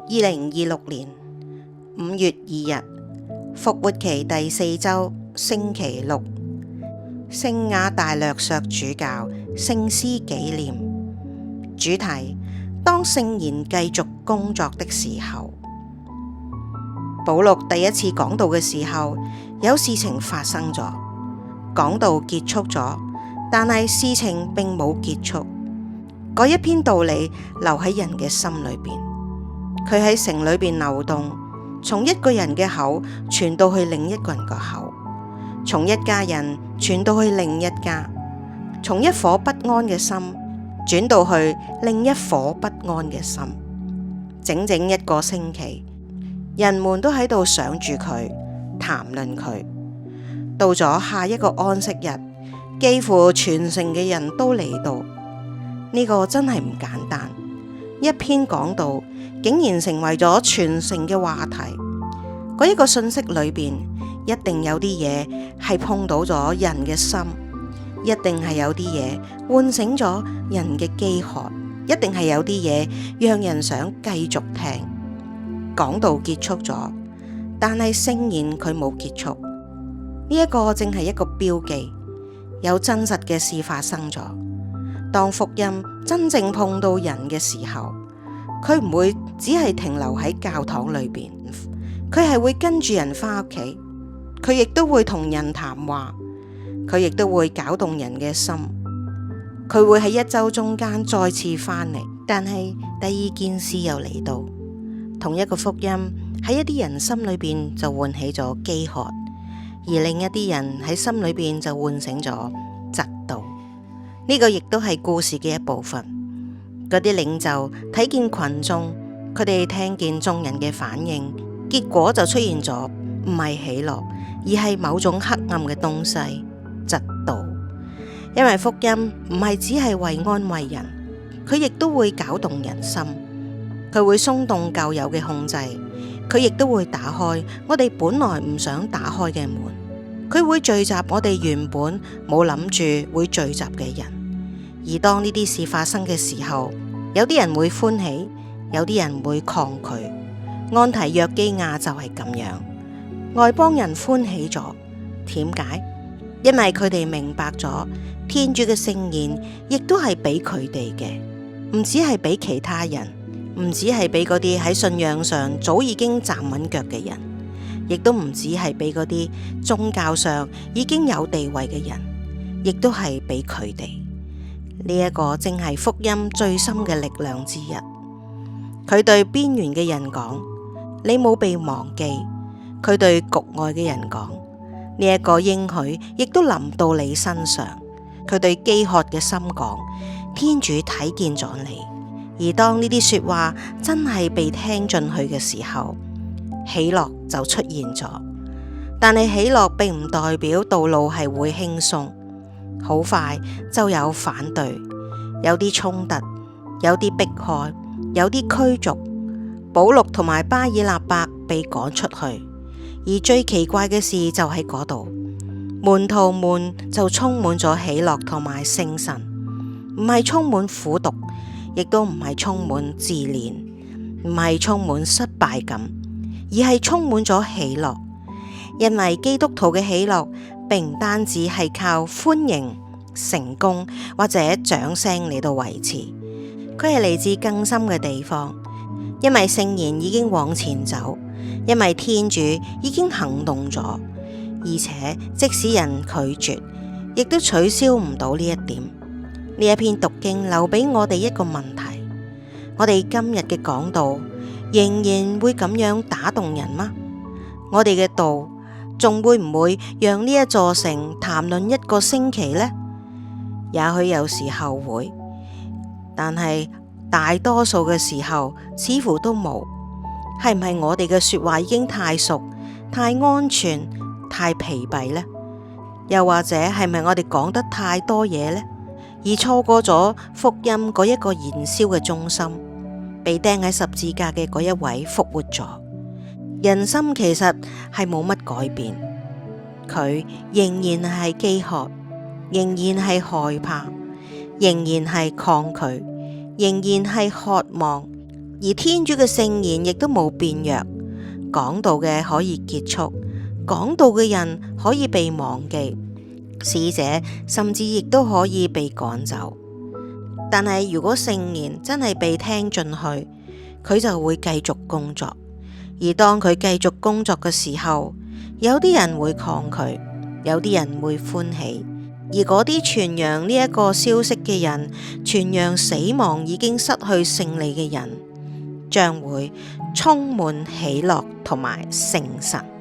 2026年5月2日，復活期第4週星期六，聖亞大略索主教聖師紀念。主題：當聖言繼續工作的時候。保祿第一次講道嘅時候，有事情發生咗，講道結束咗，但係事情並冇結束。嗰一篇道理留喺人嘅心裏邊，佢喺城裏邊流動，從一個人嘅口傳到去另一個人個口，從一家人傳到去另一家，從一顆不安嘅心轉到去另一顆不安嘅心。整整一個星期，人們都喺度想住佢，談論佢。到咗下一個安息日，幾乎全城嘅人都嚟到。呢個真係唔簡單，一篇講道竟然成為咗全城嘅話題。嗰一個信息裏邊，一定有啲嘢係碰到咗人嘅心，一定係有啲嘢喚醒咗人嘅飢渴，一定係有啲嘢讓人想繼續聽。講道結束咗，但係聖言佢冇結束。呢一個正係一個標記，有真實嘅事發生咗。當福音真正碰到人嘅時候，佢唔會只係停留喺教堂裏邊，佢係會跟住人返屋企，佢亦都會同人談話，佢亦都會攪動人嘅心，佢會喺一周中間再次返嚟。但係第二件事又嚟到，同一個福音喺一啲人心裏邊就喚起咗飢渴，而另一啲人喺心裏邊就喚醒咗嫉妒。呢個亦都係故事嘅一部分。嗰啲領袖睇見群眾，佢哋聽見眾人嘅反應，結果就出現咗唔係喜樂，而係某種黑暗嘅東西，嫉妒。因為福音唔係只係為安慰人，佢亦都會攪動人心，佢會鬆動舊有嘅控制，佢亦都會打開我哋本來唔想打開嘅門。佢會聚集我哋原本冇諗住會聚集嘅人，而當呢啲事發生嘅時候，有啲人會歡喜，有啲人會抗拒。安提約基亞就係咁樣，外邦人歡喜咗，點解？因為佢哋明白咗天主嘅聖言，亦都係俾佢哋嘅，唔只係俾其他人，唔只係俾嗰啲喺信仰上早已經站穩腳嘅人，亦都唔只係俾嗰啲宗教上已經有地位嘅人，亦都係俾佢哋。呢一個正係福音最深嘅力量之一。佢對邊緣嘅人講：你冇被忘記。佢對局外嘅人講：呢一個應許亦都臨到你身上。佢對飢渴嘅心講：天主睇見咗你。而當呢啲說話真係被聽進去嘅時候，喜樂就出現咗。但係喜樂並唔代表道路係會輕鬆，好快就有反對，有啲衝突，有啲迫害，有啲驅逐。保祿同埋巴爾納伯被趕出去，而最奇怪嘅事就喺嗰度，門徒們就充滿咗喜樂同埋聖神，唔係充滿苦毒，亦都唔係充滿自憐，唔係充滿失敗感，而係充滿咗喜樂。因為基督徒嘅喜樂並唔單止係靠歡迎、成功或者掌聲嚟到維持，佢係嚟自更深嘅地方。因為聖言已經往前走，因為天主已經行動咗，而且即使人拒絕，亦都取消唔到呢一點。呢一篇讀經留俾我哋一個問題：我哋今日嘅講道仍然會咁樣打動人嗎？我哋嘅道仲會唔會讓呢一座城談論一個星期呢？也許有時候會，但係大多數嘅時候似乎都冇。係唔係我哋嘅說話已經太熟、太安全、太疲憊呢？又或者係咪我哋講得太多嘢呢？而錯過咗福音嗰一個燃燒嘅中心，被釘喺十字架嘅嗰一位復活咗。人心其實係冇乜改變，佢仍然係飢渴，仍然係害怕，仍然係抗拒，仍然係渴望，仍而天主嘅聖言亦都冇變弱，講道嘅可以結束，講道嘅人可以被忘記，使者甚至亦都可以被趕走。但係如果聖言真係被聽進去，佢就會繼續工作。而當佢繼續工作嘅時候，有啲人會抗拒，有啲人會歡喜。而嗰啲傳揚呢一個消息嘅人，傳揚死亡已經失去勝利嘅人，將會充滿喜樂同埋聖神。